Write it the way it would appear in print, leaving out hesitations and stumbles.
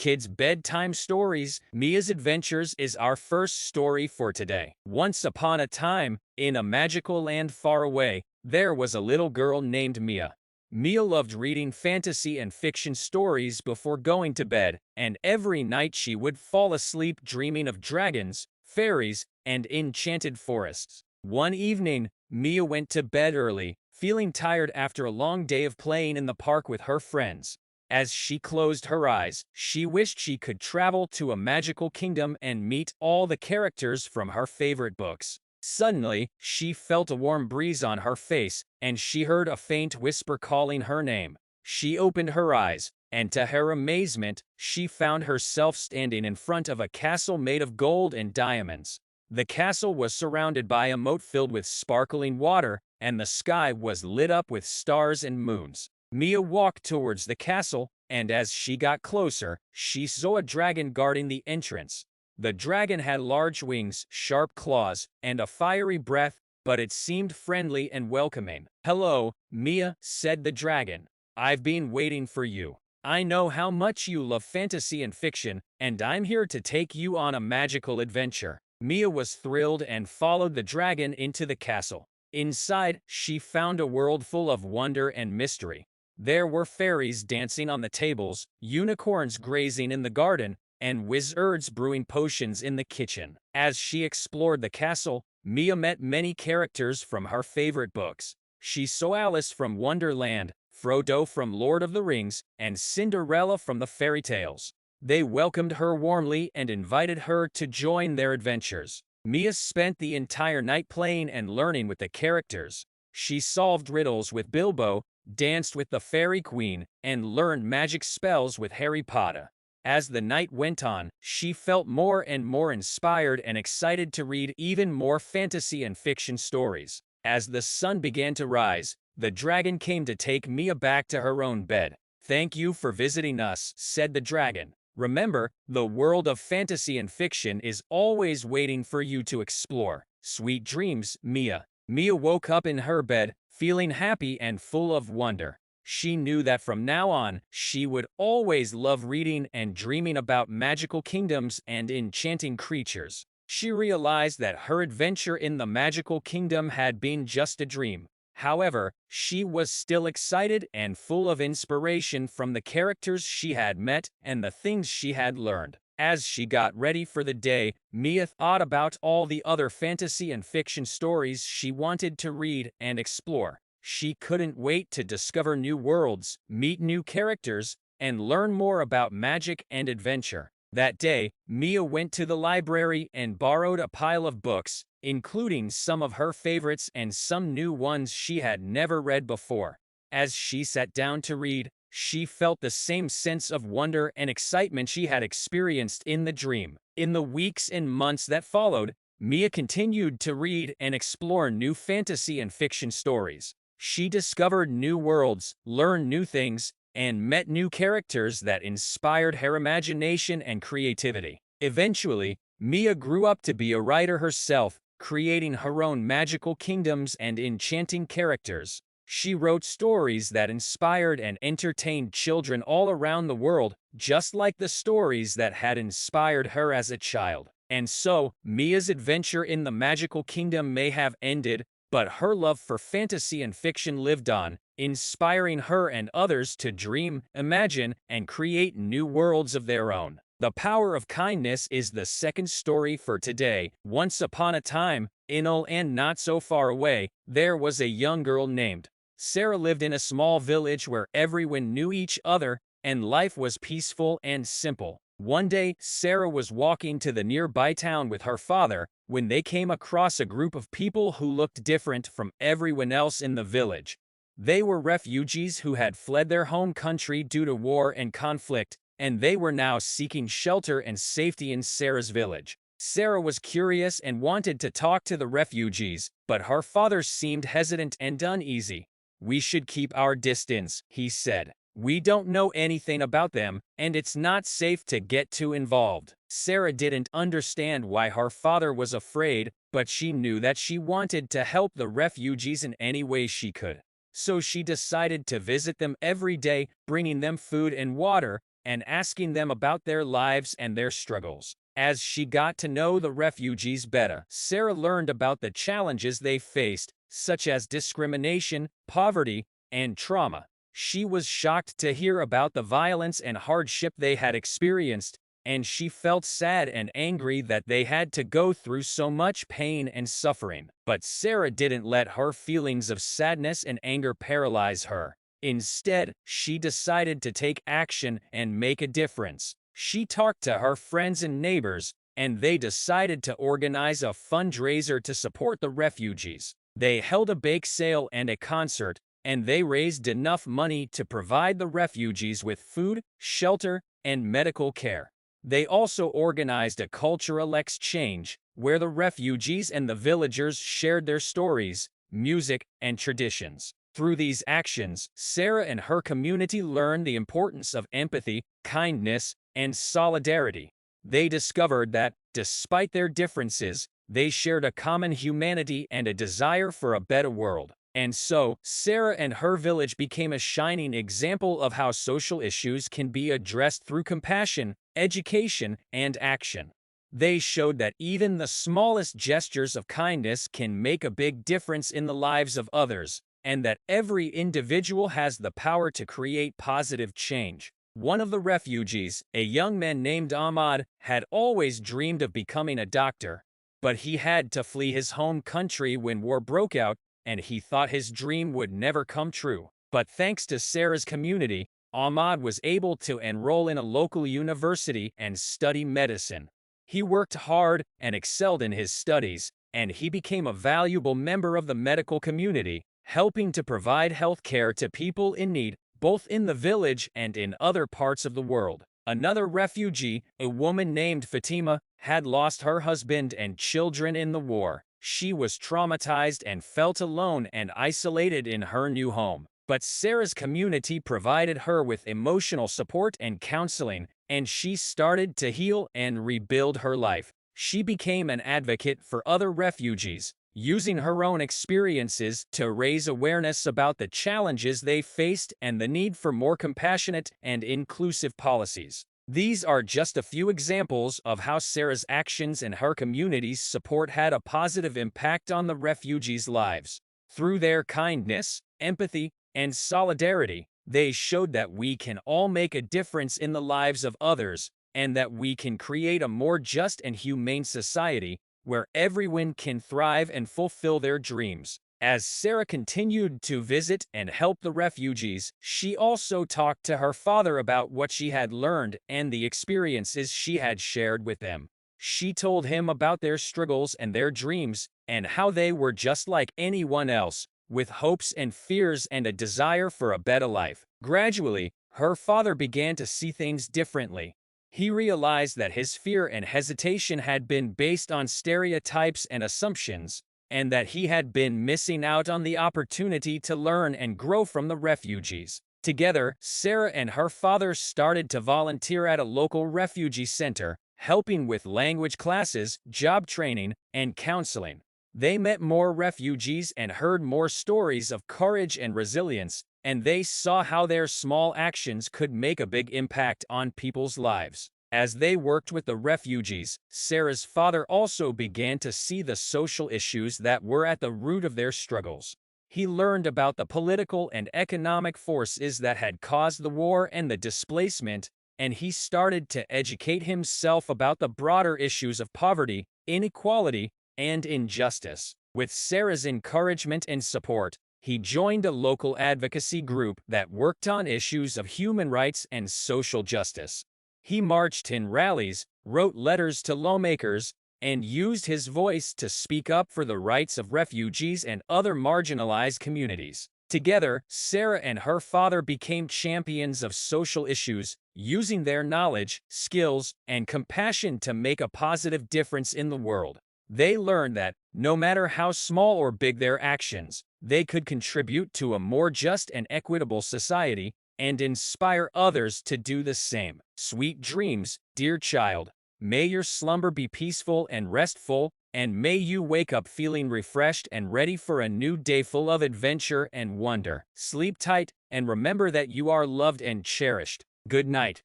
Kids Bedtime Stories. Mia's Adventures is our first story for today. Once upon a time, in a magical land far away, there was a little girl named Mia. Mia loved reading fantasy and fiction stories before going to bed, and every night she would fall asleep dreaming of dragons, fairies, and enchanted forests. One evening, Mia went to bed early, feeling tired after a long day of playing in the park with her friends. As she closed her eyes, she wished she could travel to a magical kingdom and meet all the characters from her favorite books. Suddenly, she felt a warm breeze on her face, and she heard a faint whisper calling her name. She opened her eyes, and to her amazement, she found herself standing in front of a castle made of gold and diamonds. The castle was surrounded by a moat filled with sparkling water, and the sky was lit up with stars and moons. Mia walked towards the castle, and as she got closer, she saw a dragon guarding the entrance. The dragon had large wings, sharp claws, and a fiery breath, but it seemed friendly and welcoming. "Hello, Mia," said the dragon. "I've been waiting for you. I know how much you love fantasy and fiction, and I'm here to take you on a magical adventure." Mia was thrilled and followed the dragon into the castle. Inside, she found a world full of wonder and mystery. There were fairies dancing on the tables, unicorns grazing in the garden, and wizards brewing potions in the kitchen. As she explored the castle, Mia met many characters from her favorite books. She saw Alice from Wonderland, Frodo from Lord of the Rings, and Cinderella from the fairy tales. They welcomed her warmly and invited her to join their adventures. Mia spent the entire night playing and learning with the characters. She solved riddles with Bilbo, danced with the Fairy Queen, and learned magic spells with Harry Potter. As the night went on, she felt more and more inspired and excited to read even more fantasy and fiction stories. As the sun began to rise, the dragon came to take Mia back to her own bed. "Thank you for visiting us," said the dragon. "Remember, the world of fantasy and fiction is always waiting for you to explore. Sweet dreams, Mia." Mia woke up in her bed, feeling happy and full of wonder. She knew that from now on, she would always love reading and dreaming about magical kingdoms and enchanting creatures. She realized that her adventure in the magical kingdom had been just a dream. However, she was still excited and full of inspiration from the characters she had met and the things she had learned. As she got ready for the day, Mia thought about all the other fantasy and fiction stories she wanted to read and explore. She couldn't wait to discover new worlds, meet new characters, and learn more about magic and adventure. That day, Mia went to the library and borrowed a pile of books, including some of her favorites and some new ones she had never read before. As she sat down to read, she felt the same sense of wonder and excitement she had experienced in the dream. In the weeks and months that followed, Mia continued to read and explore new fantasy and fiction stories. She discovered new worlds, learned new things, and met new characters that inspired her imagination and creativity. Eventually, Mia grew up to be a writer herself, creating her own magical kingdoms and enchanting characters. She wrote stories that inspired and entertained children all around the world, just like the stories that had inspired her as a child. And so, Mia's adventure in the magical kingdom may have ended, but her love for fantasy and fiction lived on, inspiring her and others to dream, imagine, and create new worlds of their own. The power of kindness is the second story for today. Once upon a time, in a land not so far away, there was a young girl named Sarah. Lived in a small village where everyone knew each other, and life was peaceful and simple. One day, Sarah was walking to the nearby town with her father when they came across a group of people who looked different from everyone else in the village. They were refugees who had fled their home country due to war and conflict, and they were now seeking shelter and safety in Sarah's village. Sarah was curious and wanted to talk to the refugees, but her father seemed hesitant and uneasy. "We should keep our distance," he said. "We don't know anything about them, and it's not safe to get too involved." Sarah didn't understand why her father was afraid, but she knew that she wanted to help the refugees in any way she could. So she decided to visit them every day, bringing them food and water, and asking them about their lives and their struggles. As she got to know the refugees better, Sarah learned about the challenges they faced, such as discrimination, poverty, and trauma. She was shocked to hear about the violence and hardship they had experienced, and she felt sad and angry that they had to go through so much pain and suffering. But Sarah didn't let her feelings of sadness and anger paralyze her. Instead, she decided to take action and make a difference. She talked to her friends and neighbors, and they decided to organize a fundraiser to support the refugees. They held a bake sale and a concert, and they raised enough money to provide the refugees with food, shelter, and medical care. They also organized a cultural exchange, where the refugees and the villagers shared their stories, music, and traditions. Through these actions, Sarah and her community learned the importance of empathy, kindness, and solidarity. They discovered that, despite their differences, they shared a common humanity and a desire for a better world. And so, Sarah and her village became a shining example of how social issues can be addressed through compassion, education, and action. They showed that even the smallest gestures of kindness can make a big difference in the lives of others, and that every individual has the power to create positive change. One of the refugees, a young man named Ahmad, had always dreamed of becoming a doctor, but he had to flee his home country when war broke out, and he thought his dream would never come true. But thanks to Sarah's community, Ahmad was able to enroll in a local university and study medicine. He worked hard and excelled in his studies, and he became a valuable member of the medical community, helping to provide health care to people in need, both in the village and in other parts of the world. Another refugee, a woman named Fatima, had lost her husband and children in the war. She was traumatized and felt alone and isolated in her new home. But Sarah's community provided her with emotional support and counseling, and she started to heal and rebuild her life. She became an advocate for other refugees, using her own experiences to raise awareness about the challenges they faced and the need for more compassionate and inclusive policies. These are just a few examples of how Sarah's actions and her community's support had a positive impact on the refugees' lives. Through their kindness, empathy, and solidarity, they showed that we can all make a difference in the lives of others, and that we can create a more just and humane society where everyone can thrive and fulfill their dreams. As Sarah continued to visit and help the refugees, she also talked to her father about what she had learned and the experiences she had shared with them. She told him about their struggles and their dreams, and how they were just like anyone else, with hopes and fears and a desire for a better life. Gradually, her father began to see things differently. He realized that his fear and hesitation had been based on stereotypes and assumptions, and that he had been missing out on the opportunity to learn and grow from the refugees. Together, Sarah and her father started to volunteer at a local refugee center, helping with language classes, job training, and counseling. They met more refugees and heard more stories of courage and resilience, and they saw how their small actions could make a big impact on people's lives. As they worked with the refugees, Sarah's father also began to see the social issues that were at the root of their struggles. He learned about the political and economic forces that had caused the war and the displacement, and he started to educate himself about the broader issues of poverty, inequality, and injustice. With Sarah's encouragement and support, he joined a local advocacy group that worked on issues of human rights and social justice. He marched in rallies, wrote letters to lawmakers, and used his voice to speak up for the rights of refugees and other marginalized communities. Together, Sarah and her father became champions of social issues, using their knowledge, skills, and compassion to make a positive difference in the world. They learned that, no matter how small or big their actions, they could contribute to a more just and equitable society, and inspire others to do the same. Sweet dreams, dear child. May your slumber be peaceful and restful, and may you wake up feeling refreshed and ready for a new day full of adventure and wonder. Sleep tight, and remember that you are loved and cherished. Good night.